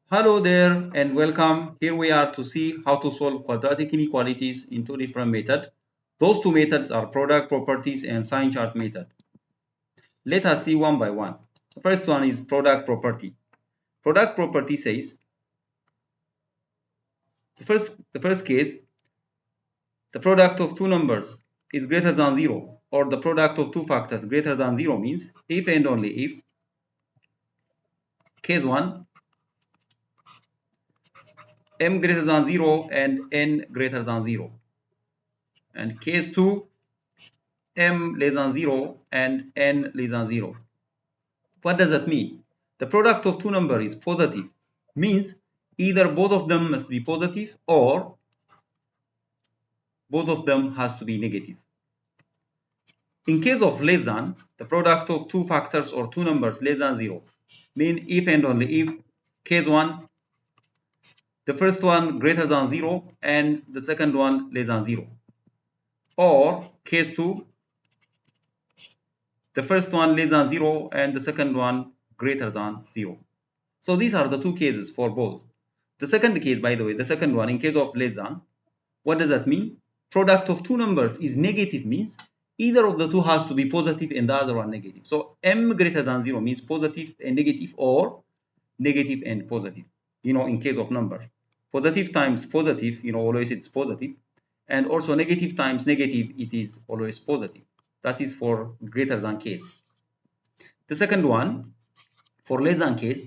Hello there and welcome. Here we are to see how to solve quadratic inequalities in two different methods. Those two methods are product properties and sign chart method. Let us see one by one. The first one is product property. Product property says the first case, the product of two numbers is greater than 0 or the product of two factors greater than 0 means if and only if case 1 m greater than 0 and n greater than 0 and case 2 m less than 0 and n less than 0. What does that mean? The product of two numbers is positive, means either both of them must be positive or both of them has to be negative. In case of less than, the product of two factors or two numbers less than 0 mean if and only if case 1 the first one greater than 0 and the second one less than 0, or case 2 the first one less than 0 and the second one greater than 0. So these are the two cases for both. The second case, by the way, the second one, in case of less than, what does that mean? Product of two numbers is negative, means either of the two has to be positive and the other one negative. So m greater than 0 means positive and negative or negative and positive, in case of number. Positive times positive, always it's positive. And also negative times negative, it is always positive. That is for greater than case. The second one, for less than case,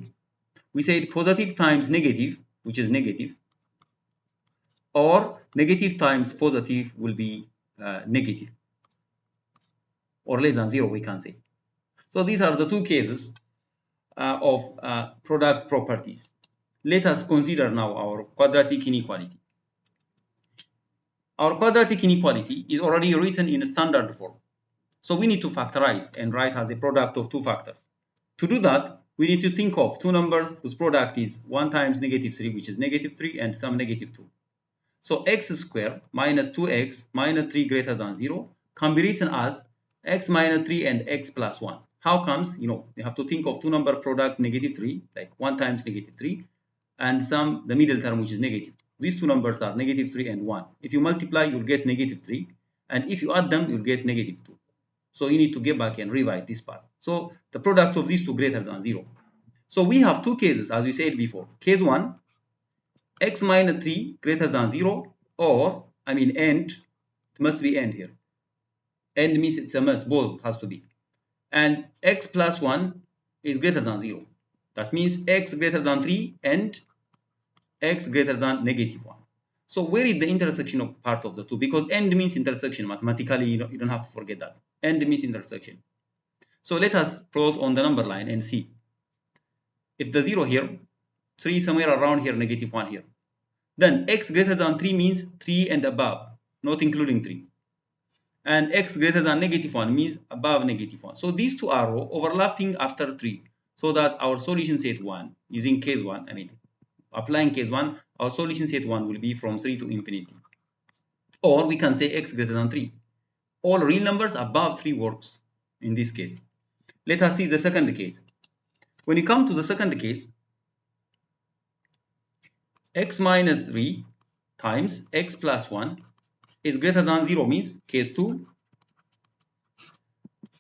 we said positive times negative, which is negative, or negative times positive will be negative, or less than 0, we can say. So these are the two cases of product properties. Let us consider now our quadratic inequality. Our quadratic inequality is already written in a standard form. So we need to factorize and write as a product of two factors. To do that, we need to think of two numbers whose product is 1 times negative 3, which is negative 3, and some negative 2. So x squared minus 2x minus 3 greater than 0 can be written as x minus 3 and x plus 1. How comes? You have to think of two number product negative 3, like 1 times negative 3, and some the middle term, which is negative. These two numbers are negative 3 and 1. If you multiply, you'll get negative 3, and if you add them, you'll get negative 2. So you need to get back and rewrite this part. So the product of these two greater than 0. So we have two cases, as we said before. Case 1, x minus 3 greater than 0, or, end, it must be end here. End means it's a must, both has to be. And x plus 1 is greater than 0. That means x greater than 3 and x greater than negative 1. So where is the intersection of part of the two? Because end means intersection. Mathematically, you don't have to forget that. End means intersection. So let us plot on the number line and see. If the 0 here, 3 somewhere around here, negative 1 here. Then x greater than 3 means 3 and above, not including 3. And x greater than negative 1 means above negative 1. So these two are overlapping after 3. So that our solution set 1, using case 1, applying case 1, our solution set 1 will be from 3 to infinity. Or we can say x greater than 3. All real numbers above 3 works in this case. Let us see the second case. When you come to the second case, x minus 3 times x plus 1 is greater than 0 means case 2,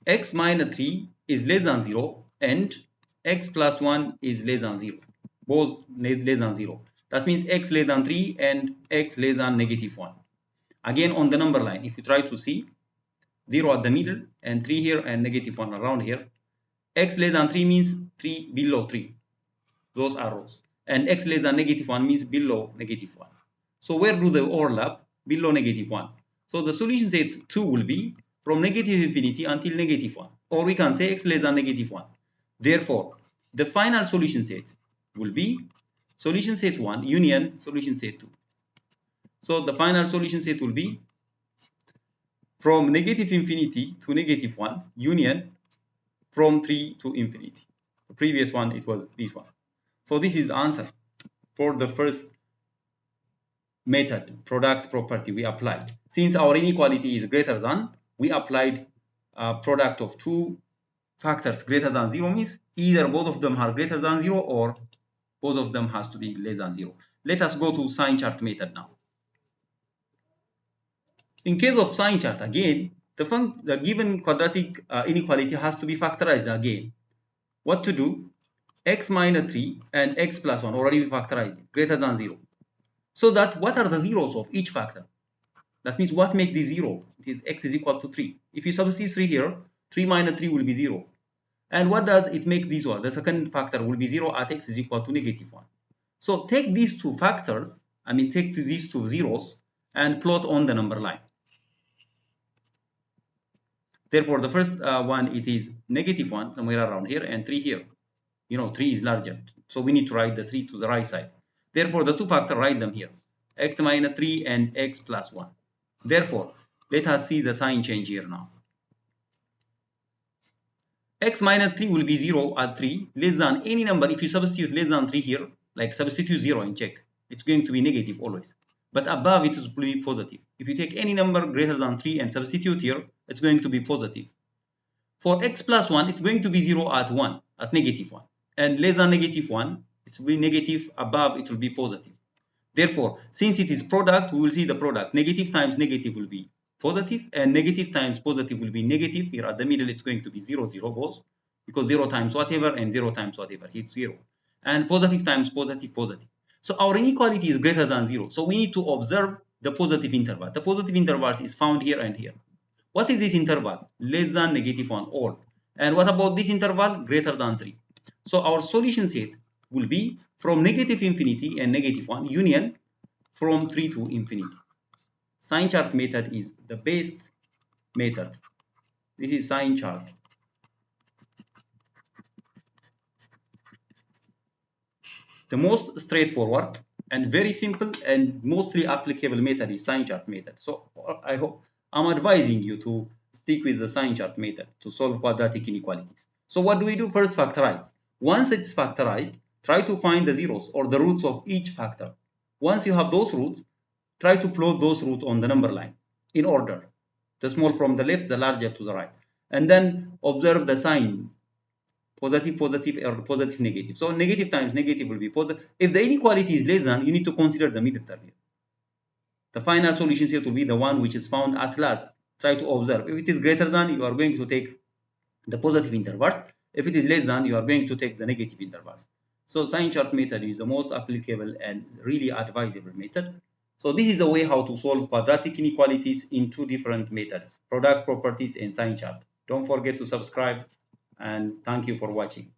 x minus 3 is less than 0 and x plus 1 is less than 0. Both less than 0. That means x less than 3 and x less than negative 1. Again, on the number line, if you try to see 0 at the middle and 3 here and negative 1 around here, x less than 3 means 3 below 3. Those arrows. And x less than negative 1 means below negative 1. So where do they overlap? Below negative 1. So the solution set 2 will be from negative infinity until negative 1. Or we can say x less than negative 1. Therefore, the final solution set will be solution set 1 union solution set 2. So the final solution set will be from negative infinity to negative 1 union from 3 to infinity. The previous one, it was this one. So this is the answer for the first method, product property we applied. Since our inequality is greater than, we applied a product of two factors greater than 0 means either both of them are greater than 0 or Both of them has to be less than 0. Let us go to sign chart method now. In case of sign chart, again, the given quadratic inequality has to be factorized again. What to do? X minus 3 and x plus 1 already factorized, greater than 0. So that what are the zeros of each factor? That means what make the 0? It is x is equal to 3. If you substitute 3 here, 3 minus 3 will be 0. And what does it make this one? The second factor will be 0 at x is equal to negative 1. So take these two factors, take these two zeros and plot on the number line. Therefore, the first one, it is negative 1 somewhere around here and 3 here. 3 is larger. So we need to write the 3 to the right side. Therefore, the two factors, write them here. X minus 3 and x plus 1. Therefore, let us see the sign change here now. X minus 3 will be 0 at 3, less than any number. If you substitute less than 3 here, like substitute 0 and check, it's going to be negative always. But above it will be positive. If you take any number greater than 3 and substitute here, it's going to be positive. For x plus 1, it's going to be 0 at 1, at negative 1. And less than negative 1, it will be negative, above it will be positive. Therefore, since it is product, we will see the product. Negative times negative will be positive, and negative times positive will be negative. Here at the middle, it's going to be 0, 0 goes, because 0 times whatever and 0 times whatever, it's 0. And positive times positive, positive. So our inequality is greater than 0. So we need to observe the positive interval. The positive intervals is found here and here. What is this interval? Less than negative 1, all. And what about this interval? Greater than 3. So our solution set will be from negative infinity and negative 1, union from 3 to infinity. Sign chart method is the best method. This is sign chart. The most straightforward and very simple and mostly applicable method is sign chart method. So I hope I'm advising you to stick with the sign chart method to solve quadratic inequalities. So what do we do? First, factorize. Once it's factorized, try to find the zeros or the roots of each factor. Once you have those roots, try to plot those roots on the number line in order. The small from the left, the larger to the right. And then observe the sign. Positive, positive, or positive, negative. So negative times negative will be positive. If the inequality is less than, you need to consider the middle term here. The final solution set will be the one which is found at last. Try to observe. If it is greater than, you are going to take the positive intervals. If it is less than, you are going to take the negative intervals. So sign chart method is the most applicable and really advisable method. So this is a way how to solve quadratic inequalities in two different methods, product properties and sign chart. Don't forget to subscribe, and thank you for watching.